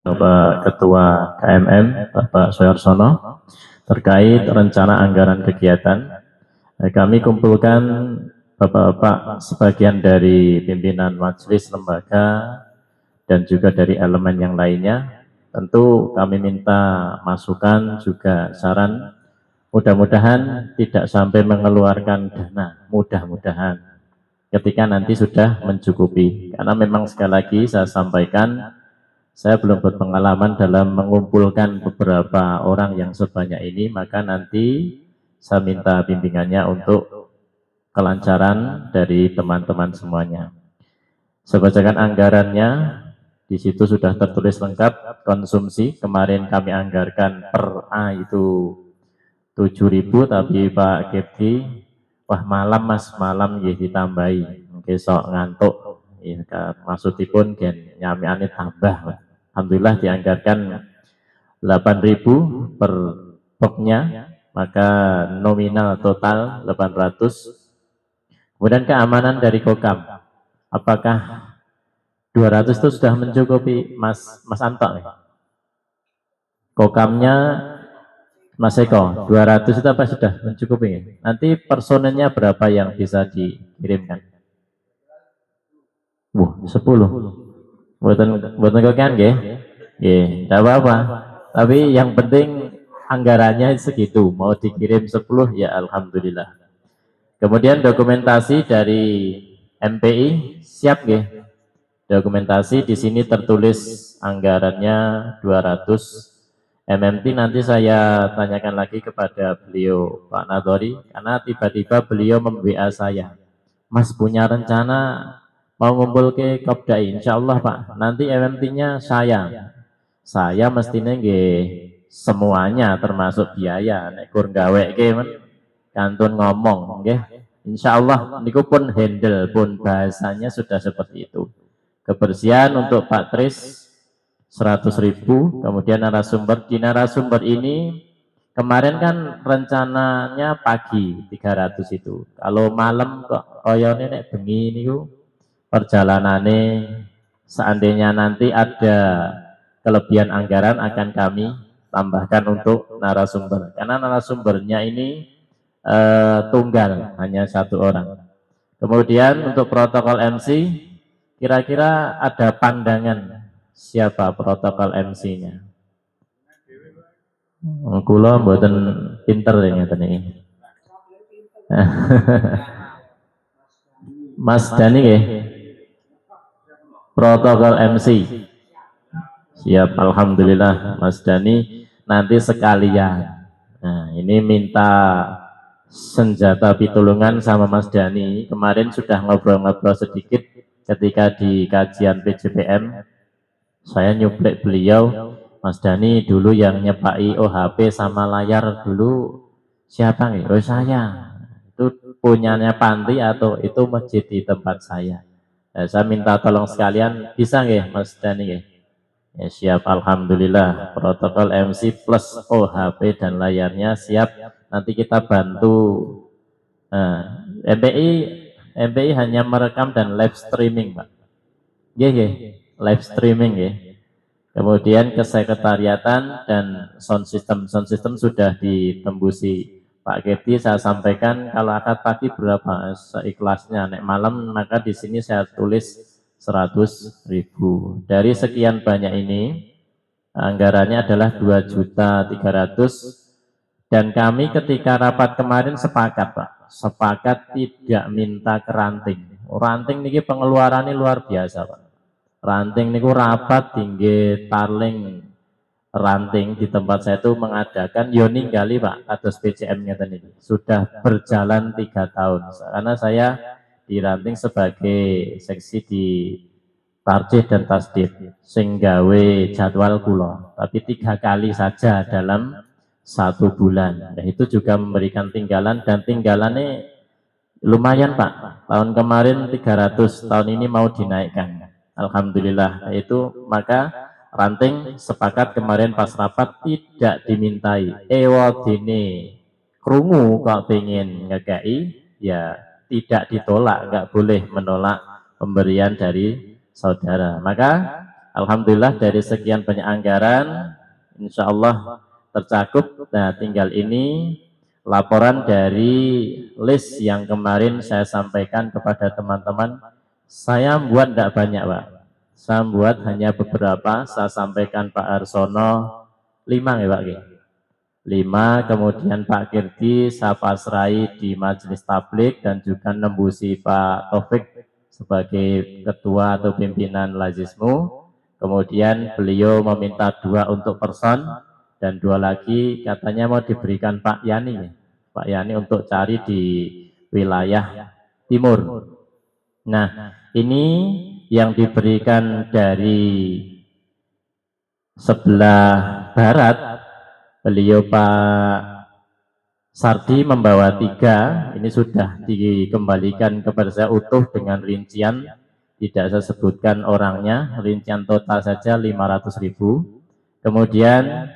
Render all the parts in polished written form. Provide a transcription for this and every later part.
Bapak Ketua KMM, Bapak Soeharsono, terkait rencana anggaran kegiatan. Kami kumpulkan Bapak-Bapak sebagian dari pimpinan majelis lembaga dan juga dari elemen yang lainnya. Tentu kami minta masukan juga saran, mudah-mudahan tidak sampai mengeluarkan dana, mudah-mudahan ketika nanti sudah mencukupi. Karena memang sekali lagi saya sampaikan, saya belum berpengalaman dalam mengumpulkan beberapa orang yang sebanyak ini, maka nanti saya minta bimbingannya untuk kelancaran dari teman-teman semuanya. Saya bacakan anggarannya, di situ sudah tertulis lengkap konsumsi. Kemarin kami anggarkan per A itu 7.000, tapi Pak Kepti, wah malam mas, malam ya ditambahi, mungkin sok ngantuk, ya, maksudipun gen nyami aneh tambah. Alhamdulillah dianggarkan 8.000 per boxnya, maka nominal total 800. Kemudian keamanan dari Kokam, apakah 200 itu sudah mencukupi Mas Anto? Kokamnya Mas Eko, 200 itu apa sudah mencukupi? Nanti personelnya berapa yang bisa dikirimkan? Wah, 10. Buatan kokan nggih? Nggih, enggak apa-apa. Tapi yang penting anggarannya segitu, mau dikirim 10 ya alhamdulillah. Kemudian dokumentasi dari MPI siap nggih? Dokumentasi di sini tertulis anggarannya 200 MMT. Nanti saya tanyakan lagi kepada beliau Pak Nadori, karena tiba-tiba beliau mem-WA saya, Mas punya rencana mau ngumpul ke Kopdai, insya Allah Pak, nanti MMT-nya saya mestinya nggih semuanya termasuk biaya, nek kur gawe ke kantun ngomong nggih. Insya Allah niku pun handle, pun bahasanya sudah seperti itu. Kebersihan untuk Pak Tris 100.000. Kemudian narasumber, di narasumber ini kemarin kan rencananya pagi 300 itu. Kalau malam kok koyone nek bengi niku perjalanannya, seandainya nanti ada kelebihan anggaran akan kami tambahkan untuk narasumber. Karena narasumbernya ini tunggal, hanya satu orang. Kemudian untuk protokol MC, kira-kira ada pandangan siapa protokol MC-nya? Kula mboten pinter ya ngeten iki. Mas Dani nggih. Protokol MC. Siap, alhamdulillah Mas Dani nanti sekalian. Nah, ini minta senjata pitulungan sama Mas Dani. Kemarin sudah ngobrol-ngobrol sedikit ketika di kajian PJPM. Saya nyuplek beliau, Mas Dani dulu yang nyepai OHP sama layar dulu siapa nih? Oh saya. Itu punyanya Panti atau itu masjid di tempat saya. Saya minta tolong sekalian, bisa nggih Mas Dani nggih? Ya siap, alhamdulillah. Protokol MC plus OHP dan layarnya siap. Nanti kita bantu. Nah, MPI hanya merekam dan live streaming, Pak. Live streaming ya. Kemudian kesekretariatan dan sound system sudah ditembusi Pak Keti. Saya sampaikan kalau akad pagi berapa seikhlasnya, nek malam maka di sini saya tulis 100.000. Dari sekian banyak ini anggarannya adalah 2.300.000, dan kami ketika rapat kemarin sepakat Pak, sepakat tidak minta keranting. Ranting niki pengeluarannya luar biasa Pak. Ranting niku rapat tinggi tarling ranting di tempat saya itu mengadakan Yoni Gali Pak atas PCM-nya tadi sudah berjalan 3 tahun karena saya di ranting sebagai seksi di tarjih dan tasdid singgawe jadwal kulo, tapi 3 kali saja dalam 1 bulan. Nah, itu juga memberikan tinggalan, dan tinggalannya lumayan Pak. Tahun kemarin 300, tahun ini mau dinaikkan. Alhamdulillah. Itu maka ranting sepakat kemarin pas rapat tidak dimintai. Ewadine krungu kok pengen ngekei, ya tidak ditolak, nggak boleh menolak pemberian dari saudara. Maka Alhamdulillah dari sekian banyak anggaran, insya Allah tercakup. Nah, tinggal ini laporan dari list yang kemarin saya sampaikan kepada teman-teman. Saya buat tidak banyak, Pak. Saya buat hanya beberapa. Saya sampaikan Pak Arsono 5 ya, Pak. 5, kemudian Pak Kirti saya pasrai di Majelis Tablik dan juga nembusi Pak Taufik sebagai ketua atau pimpinan Lazismu. Kemudian beliau meminta 2 untuk person dan 2 lagi katanya mau diberikan Pak Yani. Pak Yani untuk cari di wilayah timur. Nah, ini yang diberikan dari sebelah barat, beliau Pak Sardi membawa 3, ini sudah dikembalikan kepada saya utuh dengan rincian, tidak saya sebutkan orangnya, rincian total saja 500.000. Kemudian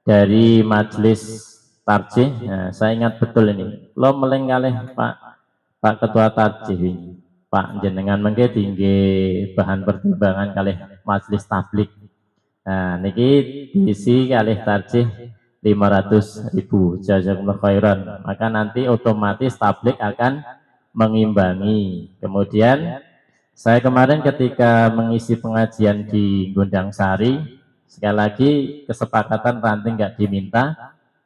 dari majelis tarjih, nah, saya ingat betul ini, lo meleng kalih Pak Ketua Tarjih ini, Pak jenengan mengke tinggi bahan pertimbangan kalih majelis tablik. Nah, niki diisi kalih tarjih 500.000, jazakumullah khairan. Maka nanti otomatis tablik akan mengimbangi. Kemudian saya kemarin ketika mengisi pengajian di Gondang Sari, sekali lagi kesepakatan ranting nggak diminta,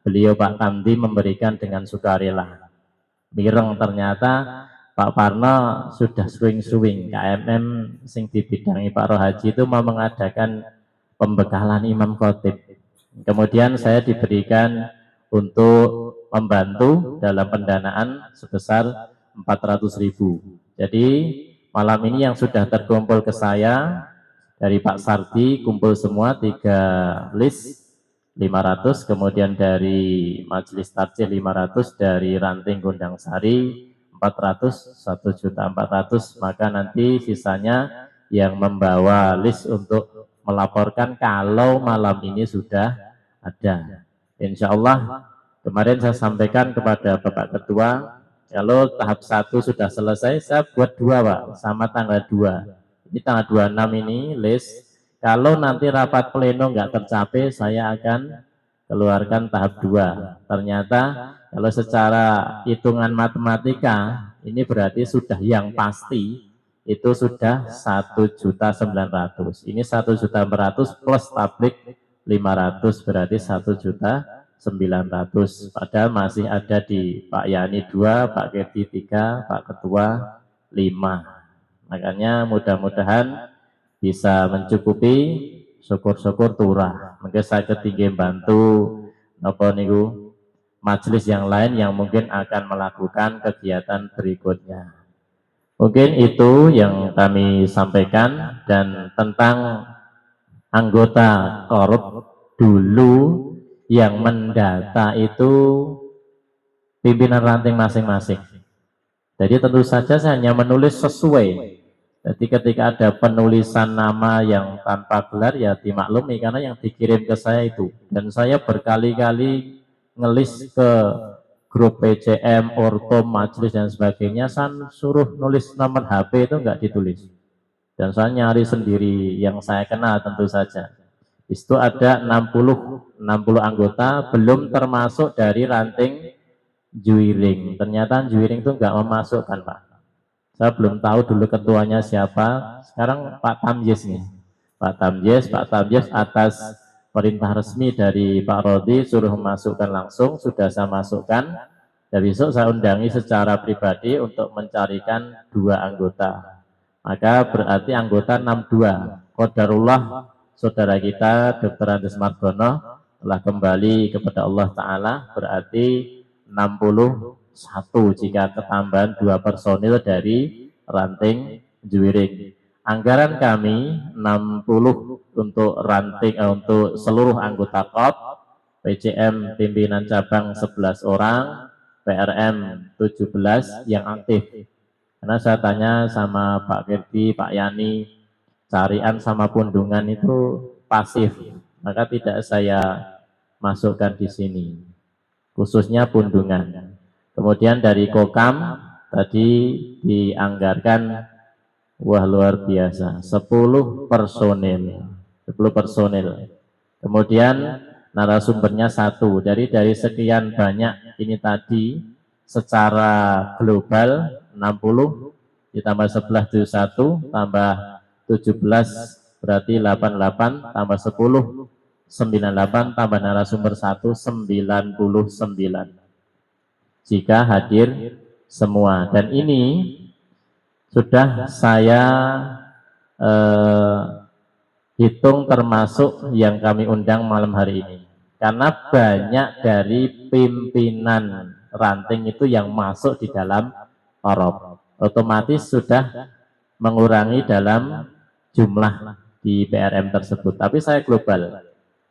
beliau Pak Kamdi memberikan dengan sukarela. Mireng ternyata Pak Parno sudah swing-swing KMM sing dibidangi Pak Rohaji itu mau mengadakan pembekalan imam khotib. Kemudian saya diberikan untuk membantu dalam pendanaan sebesar 400.000. Jadi malam ini yang sudah terkumpul ke saya dari Pak Sardi kumpul semua 3 list 500, kemudian dari Majelis Tarjih 500, dari Ranting Gondang Sari 400, 1.400.000, maka nanti sisanya yang membawa list untuk melaporkan kalau malam ini sudah ada. Insya Allah kemarin saya sampaikan kepada Bapak Ketua, kalau tahap 1 sudah selesai, saya buat 2 Pak, sama tanggal 2. Ini tanggal 26 ini list. Kalau nanti rapat pleno nggak tercapai, saya akan keluarkan tahap 2. Ternyata kalau secara hitungan matematika, ini berarti sudah yang pasti itu sudah 1.900.000. Ini 1.900.000 plus tablik 500, berarti 1.900.000. Padahal masih ada di Pak Yani 2, Pak Kirti 3, Pak Ketua 5. Makanya mudah-mudahan bisa mencukupi, syukur-syukur turah. Mungkin saya ketinggian bantu apa niku majelis yang lain yang mungkin akan melakukan kegiatan berikutnya. Mungkin itu yang kami sampaikan. Dan tentang anggota korup dulu yang mendata itu pimpinan ranting masing-masing. Jadi tentu saja saya hanya menulis sesuai. Jadi ketika ada penulisan nama yang tanpa gelar ya dimaklumi karena yang dikirim ke saya itu. Dan saya berkali-kali ngelis ke grup PCM, Ortom, Majelis dan sebagainya, saya suruh nulis nomor HP itu enggak ditulis. Dan saya nyari sendiri yang saya kenal tentu saja. Itu ada 60 anggota, belum termasuk dari ranting Juwiring. Ternyata Juwiring itu enggak memasukkan Pak. Saya belum tahu dulu ketuanya siapa. Sekarang Pak Tamjes nih. Pak Tamjes atas perintah resmi dari Pak Rodi suruh memasukkan langsung, sudah saya masukkan. Dan besok saya undangi secara pribadi untuk mencarikan 2 anggota. Maka berarti anggota 62. Qadarullah saudara kita Dr. Andes Margono telah kembali kepada Allah Ta'ala, berarti 61 jika ketambahan 2 personil dari ranting Juwiring. Anggaran kami 60 untuk ranting untuk seluruh anggota KOP, PCM pimpinan cabang 11 orang, PRM 17 yang aktif. Karena saya tanya sama Pak Kirti, Pak Yani, carian sama pundungan itu pasif, maka tidak saya masukkan di sini, khususnya pundungan. Kemudian dari Kokam tadi dianggarkan Wah, luar biasa. 10 personil. 10 personil. Kemudian narasumbernya satu. Dari sekian banyak ini tadi secara global 60 ditambah 11 71 tambah 17 berarti 88 tambah 10 98 tambah narasumber 1 99 jika hadir semua. Dan ini sudah saya hitung termasuk yang kami undang malam hari ini, karena banyak dari pimpinan ranting itu yang masuk di dalam Orop, otomatis sudah mengurangi dalam jumlah di PRM tersebut. Tapi saya global,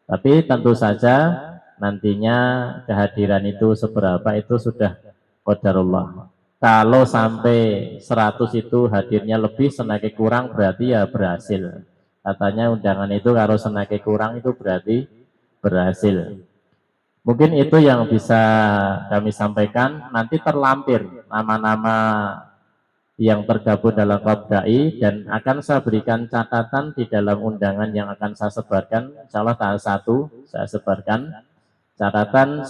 tapi tentu saja nantinya kehadiran itu seberapa itu sudah qadarullah. Kalau sampai 100 itu hadirnya lebih, senake kurang berarti ya berhasil. Katanya undangan itu kalau senake kurang itu berarti berhasil. Mungkin itu yang bisa kami sampaikan. Nanti terlampir nama-nama yang tergabung dalam Kopdai dan akan saya berikan catatan di dalam undangan yang akan saya sebarkan. Insya Allah tanggal 1 saya sebarkan catatan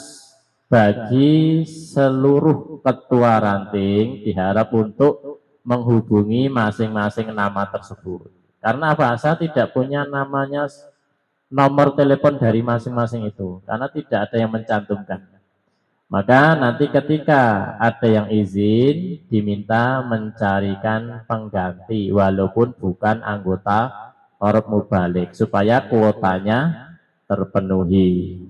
bagi seluruh ketua ranting diharap untuk menghubungi masing-masing nama tersebut. Karena apa? Saya tidak punya namanya nomor telepon dari masing-masing itu, karena tidak ada yang mencantumkan. Maka nanti ketika ada yang izin, diminta mencarikan pengganti, walaupun bukan anggota Orop Mubalik, supaya kuotanya terpenuhi.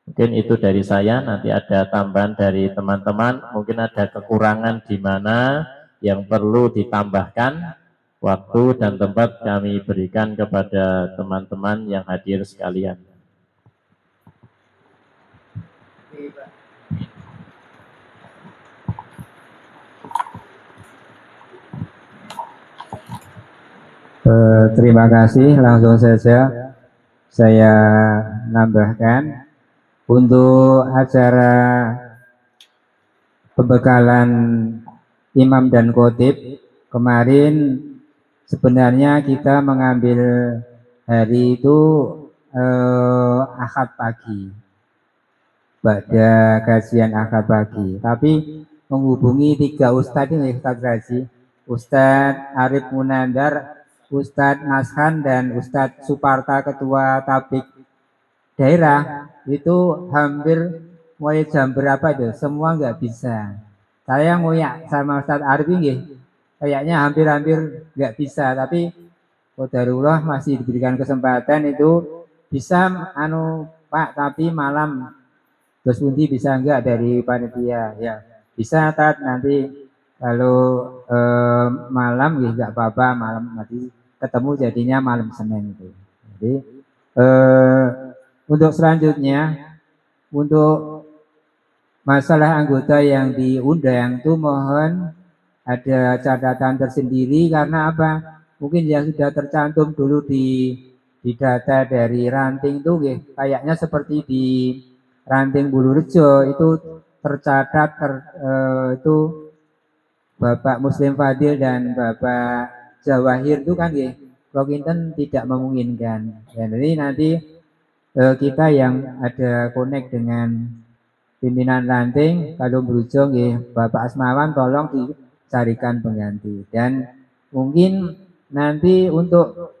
Mungkin itu dari saya, nanti ada tambahan dari teman-teman, mungkin ada kekurangan di mana yang perlu ditambahkan, waktu dan tempat kami berikan kepada teman-teman yang hadir sekalian. Terima kasih, langsung saja saya nambahkan untuk acara pembekalan imam dan khotib kemarin. Sebenarnya kita mengambil hari itu Ahad pagi, pada kajian Ahad pagi, tapi menghubungi 3 ustadz ini, Ustadz Razi, Ustadz Arif Munandar, Ustadz Nashan, dan Ustadz Suparta, Ketua Tablik Daerah, itu hampir mulai jam berapa itu, semua nggak bisa. Saya ngoyak sama Ustadz Arif ini, kayaknya hampir-hampir nggak bisa, tapi qadarullah masih diberikan kesempatan itu bisa Pak, tapi malam terus Undi bisa enggak dari panitia? Ya bisa, Tat, nanti kalau malam ya enggak apa-apa, malam nanti ketemu jadinya malam Senin itu. Jadi untuk selanjutnya, untuk masalah anggota yang diundang itu mohon ada catatan tersendiri, karena apa? Mungkin yang sudah tercantum dulu di data dari ranting itu kayaknya seperti di ranting Bulurejo itu tercatat itu Bapak Muslim Fadil dan Bapak Jawahir itu kan Rokinten tidak memungkinkan. Jadi nanti kita yang ada connect dengan pimpinan ranting, kalau berujung Bapak Asmawan tolong dicarikan pengganti. Dan mungkin nanti untuk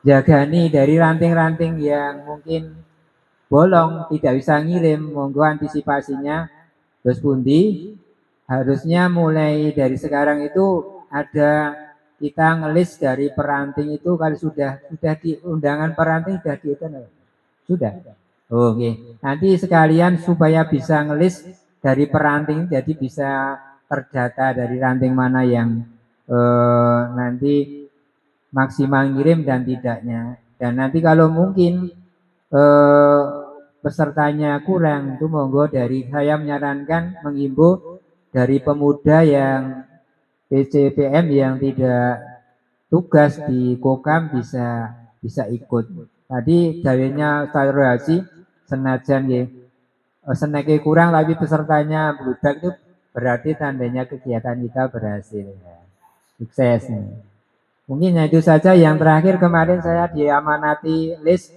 jagani dari ranting-ranting yang mungkin bolong tidak bisa ngirim, monggo antisipasinya. Terus pundi harusnya mulai dari sekarang itu ada kita ngelis dari peranting itu, kalau sudah di undangan peranting sudah dihitung sudah. Oke, nanti sekalian supaya bisa ngelis dari peranting, jadi bisa terdata dari ranting mana yang nanti maksimal ngirim dan tidaknya. Dan nanti kalau mungkin pesertanya kurang, itu monggo dari saya menyarankan menghimbau dari pemuda yang PCPM yang tidak tugas di Kokam bisa ikut. Tadi dalilnya Ustaz Rohasi, senajan seneke kurang tapi pesertanya bludak, itu berarti tandanya kegiatan kita berhasil. Sukses. Mungkin itu saja. Yang terakhir, kemarin saya diamanati list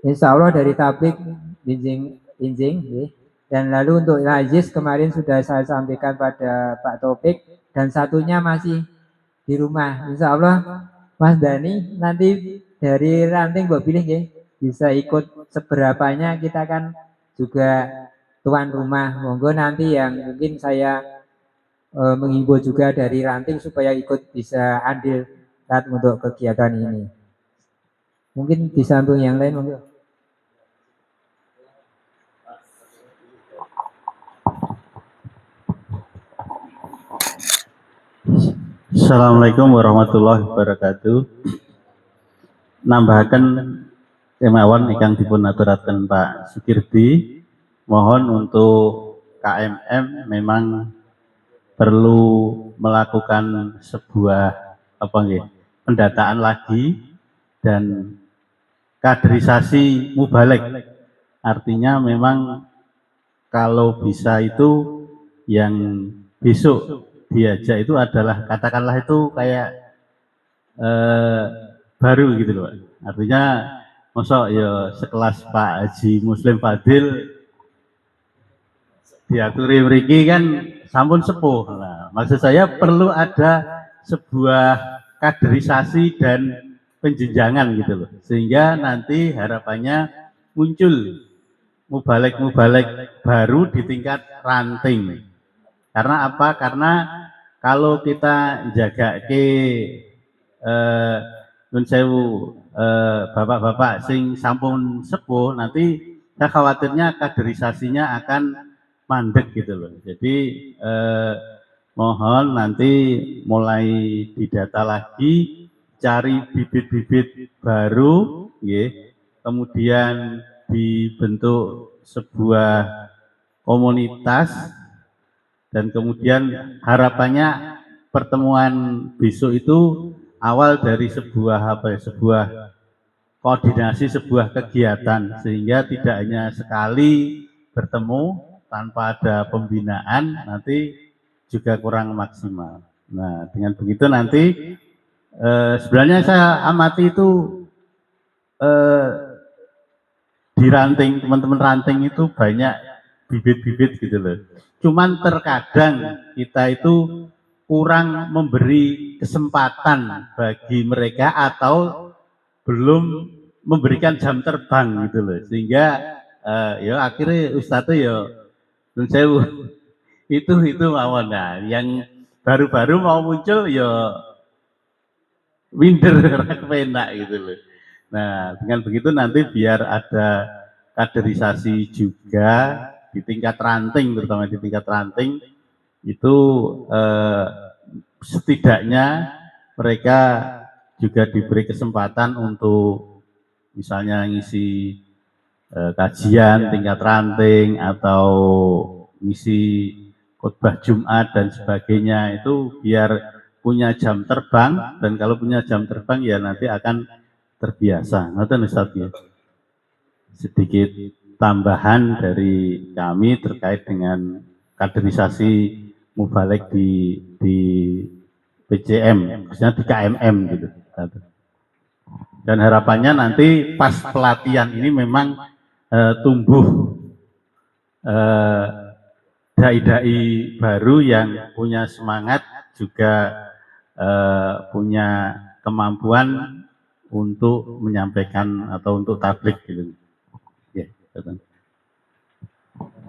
insya Allah dari tablik Injing ya. Dan lalu untuk Najis kemarin sudah saya sampaikan pada Pak Topik, dan satunya masih di rumah. Insya Allah Mas Dani nanti dari ranting Mbak pilih ya, bisa ikut seberapanya, kita kan juga tuan rumah. Monggo nanti yang mungkin saya menghimbau juga dari ranting supaya ikut bisa andil untuk kegiatan ini. Mungkin di samping yang lain monggo. Assalamualaikum warahmatullahi wabarakatuh. Nambahkan kemawon ingkang dipun aturaken Pak Sukirdi, mohon untuk KMM memang perlu melakukan sebuah pendataan lagi dan kaderisasi mubalek. Artinya memang kalau bisa itu yang besok diajak itu adalah katakanlah itu kayak baru gitu loh. Artinya mosok ya sekelas Pak Haji Muslim Fadil diaturi mriki kan sampun sepuh. Nah, maksud saya perlu ada sebuah kaderisasi dan penjenjangan gitu loh. Sehingga nanti harapannya muncul mubalek-mubalek baru di tingkat ranting. Karena apa? Karena kalau kita jaga ke nun sewu bapak-bapak sing sampun sepuh, nanti saya khawatirnya kaderisasinya akan mandek gitu loh. Jadi mohon nanti mulai didata lagi, cari bibit-bibit baru, kemudian dibentuk sebuah komunitas. Dan kemudian harapannya pertemuan besok itu awal dari sebuah sebuah koordinasi, sebuah kegiatan, sehingga tidak hanya sekali bertemu tanpa ada pembinaan, nanti juga kurang maksimal. Nah, dengan begitu nanti sebenarnya saya amati itu di ranting, teman-teman ranting itu banyak bibit-bibit gitu loh. Cuman terkadang kita itu kurang memberi kesempatan bagi mereka atau belum memberikan jam terbang gitu loh. Sehingga ya akhirnya Ustadz ya nun sewu itu mawon. Nah, yang baru-baru mau muncul ya minder enak gitu loh. Nah, dengan begitu nanti biar ada kaderisasi juga di tingkat ranting, terutama di tingkat ranting itu setidaknya mereka juga diberi kesempatan untuk misalnya ngisi kajian tingkat ranting atau ngisi khotbah Jumat dan sebagainya, itu biar punya jam terbang, dan kalau punya jam terbang ya nanti akan terbiasa. Ngoten Ustaz ya. Sedikit tambahan dari kami terkait dengan kaderisasi mubalek di PCM, khususnya di KMM gitu. Dan harapannya nanti pas pelatihan ini memang tumbuh dai-dai baru yang punya semangat, juga punya kemampuan untuk menyampaikan atau untuk tablik gitu.